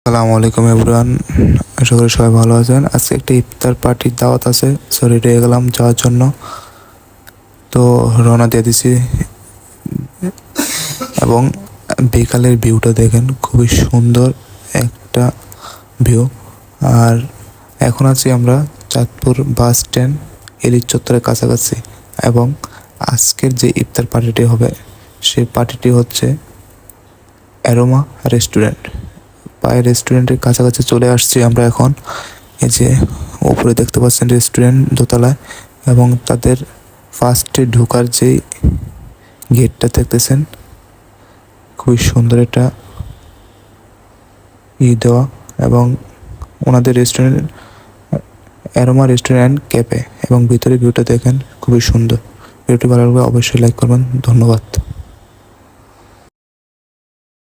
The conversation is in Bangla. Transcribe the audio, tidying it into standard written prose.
আসসালামু আলাইকুম এভরিওয়ান। আশা করি সবাই ভালো আছেন। আজকে একটা ইফতার পার্টির দাওয়াত আছে, সো রেডি হয়ে গেলাম যাওয়ার জন্য। তো রওনা দিয়ে দিছি এবং বিকালের ভিউটা দেখেন, খুবই সুন্দর একটা ভিউ। আর এখন আছি আমরা চাঁদপুর বাস স্ট্যান্ড এলিট চত্বরের কাছাকাছি। এবং আজকের যে ইফতার পার্টিটি হবে সেই পার্টিটি হচ্ছে অ্যারোমা রেস্টুরেন্ট। পায়ে রেস্টুরেন্টের কাছাকাছি চলে আসছি আমরা এখন। এই যে উপরে দেখতে পাচ্ছেন রেস্টুরেন্ট দোতলায়, এবং তাদের ফার্স্টে ঢোকার যে গেটটা দেখতেছেন, খুবই সুন্দর একটা দেওয়া। এবং ওনাদের রেস্টুরেন্ট অ্যারোমা রেস্টুরেন্ট ক্যাফে, এবং ভিতরে ভিউটা দেখেন খুবই সুন্দর। ভিডিওটি ভালো লাগলে অবশ্যই লাইক করবেন। ধন্যবাদ।